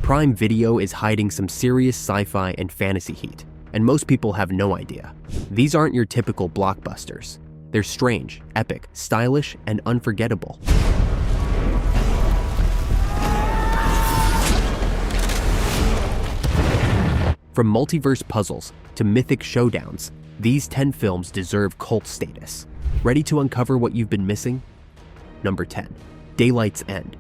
Prime Video is hiding some serious sci-fi and fantasy heat, and most people have no idea. These aren't your typical blockbusters. They're strange, epic, stylish, and unforgettable. From multiverse puzzles to mythic showdowns, these 10 films deserve cult status. Ready to uncover what you've been missing? Number 10. Daylight's End.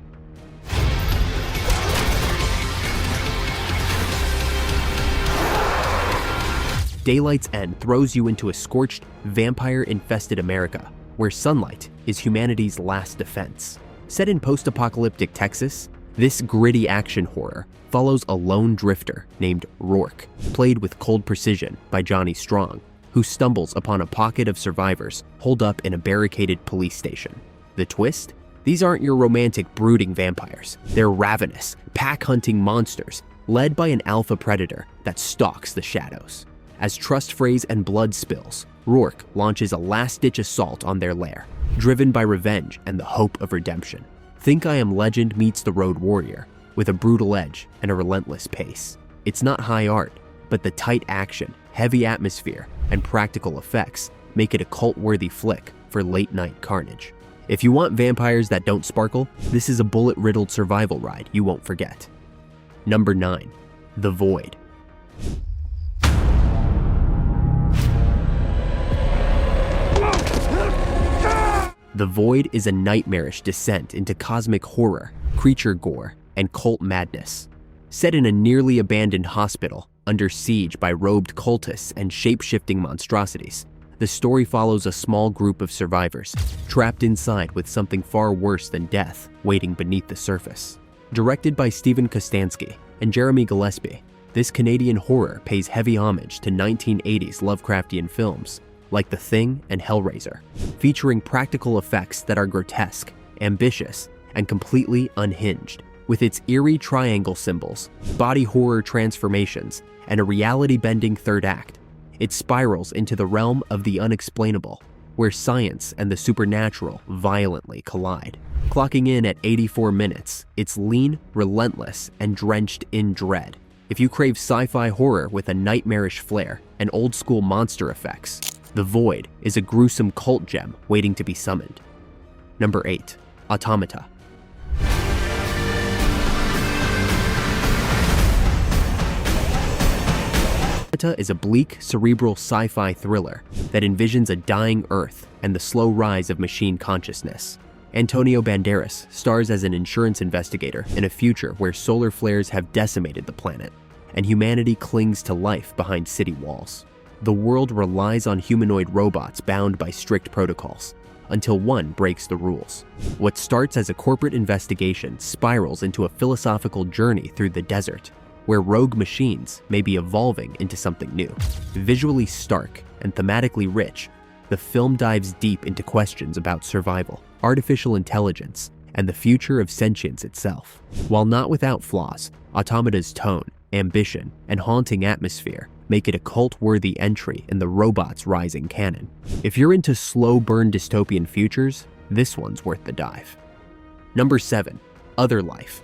Daylight's End throws you into a scorched, vampire-infested America, where sunlight is humanity's last defense. Set in post-apocalyptic Texas, this gritty action horror follows a lone drifter named Rourke, played with cold precision by Johnny Strong, who stumbles upon a pocket of survivors holed up in a barricaded police station. The twist? These aren't your romantic, brooding vampires. They're ravenous, pack-hunting monsters, led by an alpha predator that stalks the shadows. As trust frays and blood spills, Rourke launches a last-ditch assault on their lair, driven by revenge and the hope of redemption. Think I Am Legend meets The Road Warrior, with a brutal edge and a relentless pace. It's not high art, but the tight action, heavy atmosphere, and practical effects make it a cult-worthy flick for late-night carnage. If you want vampires that don't sparkle, this is a bullet-riddled survival ride you won't forget. Number 9. The Void. The Void is a nightmarish descent into cosmic horror, creature gore, and cult madness. Set in a nearly abandoned hospital, under siege by robed cultists and shape-shifting monstrosities, the story follows a small group of survivors, trapped inside with something far worse than death waiting beneath the surface. Directed by Stephen Kostansky and Jeremy Gillespie, this Canadian horror pays heavy homage to 1980s Lovecraftian films, like The Thing and Hellraiser, featuring practical effects that are grotesque, ambitious, and completely unhinged. With its eerie triangle symbols, body horror transformations, and a reality-bending third act, it spirals into the realm of the unexplainable, where science and the supernatural violently collide. Clocking in at 84 minutes, it's lean, relentless, and drenched in dread. If you crave sci-fi horror with a nightmarish flair and old-school monster effects, The Void is a gruesome cult gem waiting to be summoned. Number 8. Autómata. Autómata is a bleak, cerebral sci-fi thriller that envisions a dying Earth and the slow rise of machine consciousness. Antonio Banderas stars as an insurance investigator in a future where solar flares have decimated the planet, and humanity clings to life behind city walls. The world relies on humanoid robots bound by strict protocols, until one breaks the rules. What starts as a corporate investigation spirals into a philosophical journey through the desert, where rogue machines may be evolving into something new. Visually stark and thematically rich, the film dives deep into questions about survival, artificial intelligence, and the future of sentience itself. While not without flaws, Autómata's tone, ambition, and haunting atmosphere make it a cult-worthy entry in the robot's rising canon. If you're into slow-burn dystopian futures, this one's worth the dive. Number 7. OtherLife.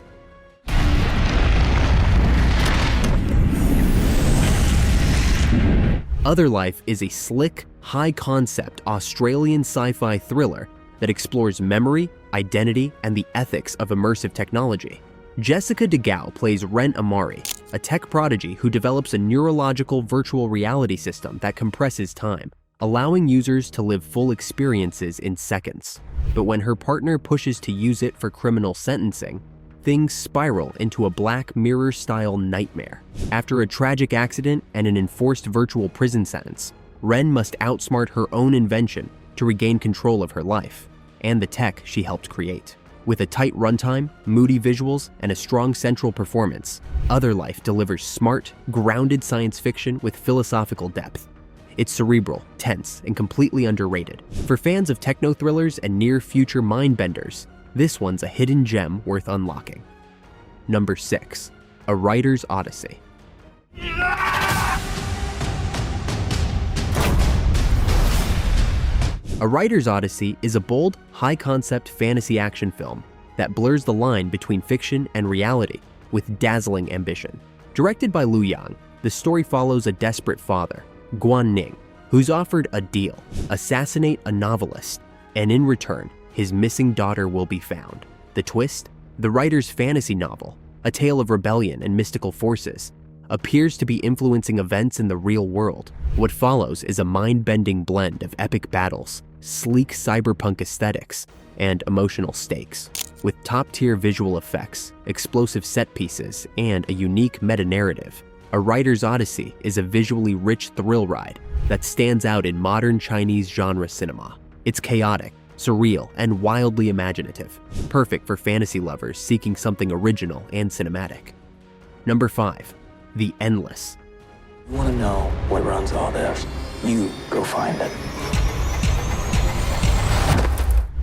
OtherLife is a slick, high-concept Australian sci-fi thriller that explores memory, identity, and the ethics of immersive technology. Jessica DeGao plays Ren Amari, a tech prodigy who develops a neurological virtual reality system that compresses time, allowing users to live full experiences in seconds. But when her partner pushes to use it for criminal sentencing, things spiral into a Black Mirror-style nightmare. After a tragic accident and an enforced virtual prison sentence, Ren must outsmart her own invention to regain control of her life, and the tech she helped create. With a tight runtime, moody visuals, and a strong central performance, OtherLife delivers smart, grounded science fiction with philosophical depth. It's cerebral, tense, and completely underrated. For fans of techno-thrillers and near-future mind-benders, this one's a hidden gem worth unlocking. Number 6. A Writer's Odyssey. A Writer's Odyssey is a bold, high-concept fantasy action film that blurs the line between fiction and reality with dazzling ambition. Directed by Liu Yang, the story follows a desperate father, Guan Ning, who's offered a deal: assassinate a novelist, and in return, his missing daughter will be found. The twist? The writer's fantasy novel, a tale of rebellion and mystical forces, appears to be influencing events in the real world. What follows is a mind-bending blend of epic battles, sleek cyberpunk aesthetics, and emotional stakes. With top-tier visual effects, explosive set pieces, and a unique meta-narrative, A Writer's Odyssey is a visually rich thrill ride that stands out in modern Chinese genre cinema. It's chaotic, surreal, and wildly imaginative, perfect for fantasy lovers seeking something original and cinematic. Number 5. The Endless. You want to know what runs all this? You go find it.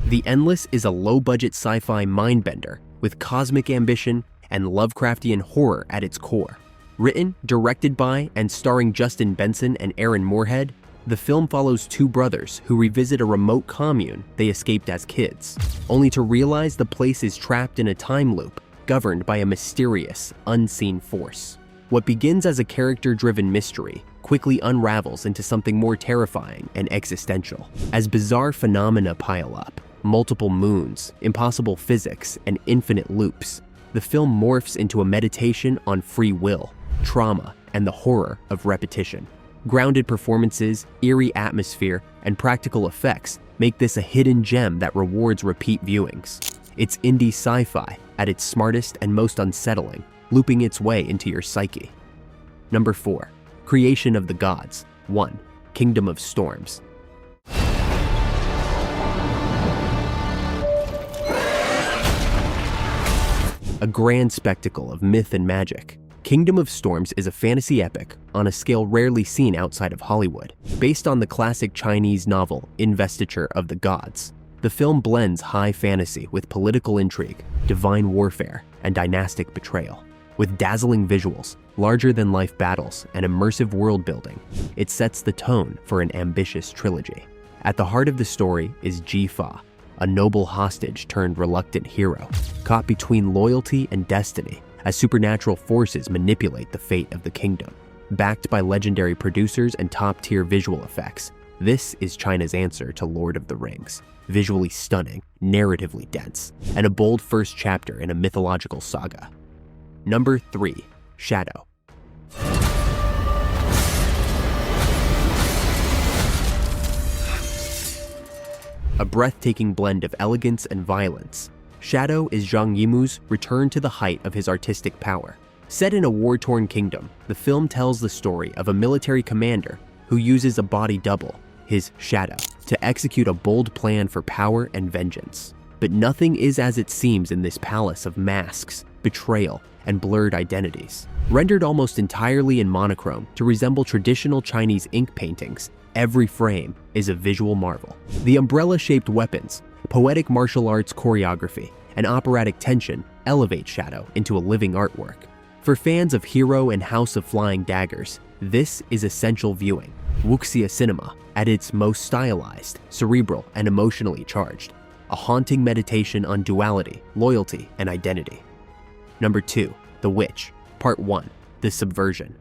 The Endless is a low-budget sci-fi mindbender with cosmic ambition and Lovecraftian horror at its core. Written, directed by, and starring Justin Benson and Aaron Moorhead, the film follows two brothers who revisit a remote commune they escaped as kids, only to realize the place is trapped in a time loop governed by a mysterious, unseen force. What begins as a character-driven mystery quickly unravels into something more terrifying and existential. As bizarre phenomena pile up, multiple moons, impossible physics, and infinite loops, the film morphs into a meditation on free will, trauma, and the horror of repetition. Grounded performances, eerie atmosphere, and practical effects make this a hidden gem that rewards repeat viewings. It's indie sci-fi at its smartest and most unsettling, looping its way into your psyche. Number 4. Creation of the Gods. 1. Kingdom of Storms. A grand spectacle of myth and magic, Kingdom of Storms is a fantasy epic on a scale rarely seen outside of Hollywood. Based on the classic Chinese novel Investiture of the Gods, the film blends high fantasy with political intrigue, divine warfare, and dynastic betrayal. With dazzling visuals, larger-than-life battles, and immersive world-building, it sets the tone for an ambitious trilogy. At the heart of the story is Ji Fa, a noble hostage turned reluctant hero, caught between loyalty and destiny as supernatural forces manipulate the fate of the kingdom. Backed by legendary producers and top-tier visual effects, this is China's answer to Lord of the Rings. Visually stunning, narratively dense, and a bold first chapter in a mythological saga. Number 3. Shadow. A breathtaking blend of elegance and violence, Shadow is Zhang Yimou's return to the height of his artistic power. Set in a war-torn kingdom, the film tells the story of a military commander who uses a body double, his shadow, to execute a bold plan for power and vengeance. But nothing is as it seems in this palace of masks, betrayal, and blurred identities. Rendered almost entirely in monochrome to resemble traditional Chinese ink paintings, every frame is a visual marvel. The umbrella-shaped weapons, poetic martial arts choreography, and operatic tension elevate Shadow into a living artwork. For fans of Hero and House of Flying Daggers, this is essential viewing. Wuxia cinema at its most stylized, cerebral, and emotionally charged. A haunting meditation on duality, loyalty, and identity. Number 2. The Witch. Part 1. The Subversion.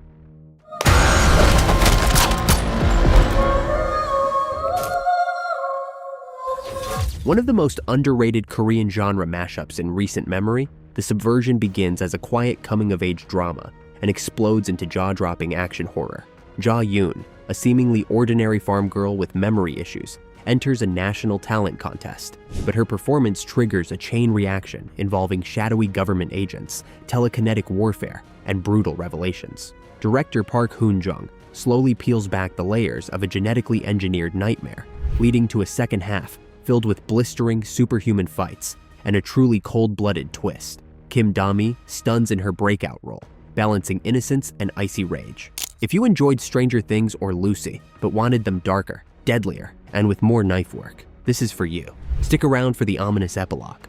One of the most underrated Korean genre mashups in recent memory, The Subversion begins as a quiet coming-of-age drama and explodes into jaw-dropping action horror. Ja Yoon, a seemingly ordinary farm girl with memory issues, enters a national talent contest, but her performance triggers a chain reaction involving shadowy government agents, telekinetic warfare, and brutal revelations. Director Park Hoon-jung slowly peels back the layers of a genetically engineered nightmare, leading to a second half filled with blistering, superhuman fights and a truly cold-blooded twist. Kim Da-mi stuns in her breakout role, balancing innocence and icy rage. If you enjoyed Stranger Things or Lucy, but wanted them darker, deadlier, and with more knife work, this is for you. Stick around for the ominous epilogue.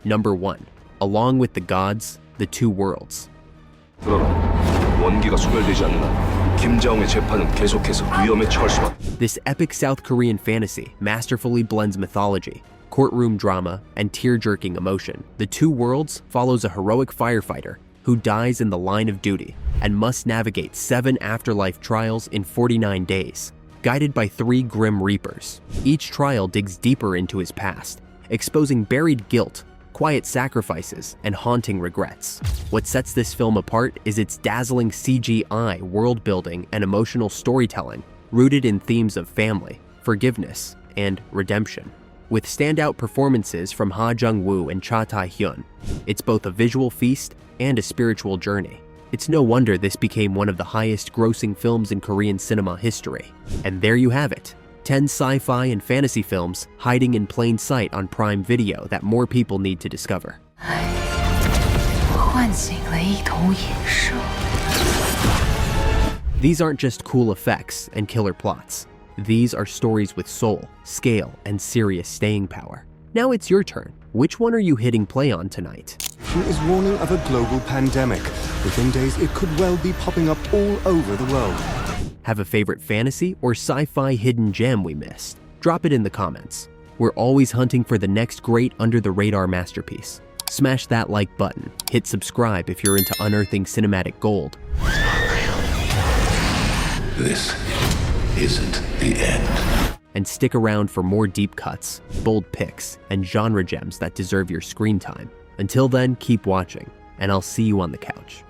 Number 1. Along with the Gods, the Two Worlds. This epic South Korean fantasy masterfully blends mythology, courtroom drama, and tear-jerking emotion. The Two Worlds follows a heroic firefighter who dies in the line of duty and must navigate 7 afterlife trials in 49 days, guided by 3 grim reapers. Each trial digs deeper into his past, exposing buried guilt, quiet sacrifices, and haunting regrets. What sets this film apart is its dazzling CGI, world building, and emotional storytelling, rooted in themes of family, forgiveness, and redemption. With standout performances from Ha Jung-woo and Cha Tae-hyun, it's both a visual feast and a spiritual journey. It's no wonder this became one of the highest-grossing films in Korean cinema history. And there you have it, 10 sci-fi and fantasy films hiding in plain sight on Prime Video that more people need to discover. These aren't just cool effects and killer plots. These are stories with soul, scale, and serious staying power. Now it's your turn. Which one are you hitting play on tonight? Is warning of a global pandemic. Within days, it could well be popping up all over the world. Have a favorite fantasy or sci-fi hidden gem we missed? Drop it in the comments. We're always hunting for the next great under-the-radar masterpiece. Smash that like button, hit subscribe if you're into unearthing cinematic gold. This isn't the end. And stick around for more deep cuts, bold picks, and genre gems that deserve your screen time. Until then, keep watching, and I'll see you on the couch.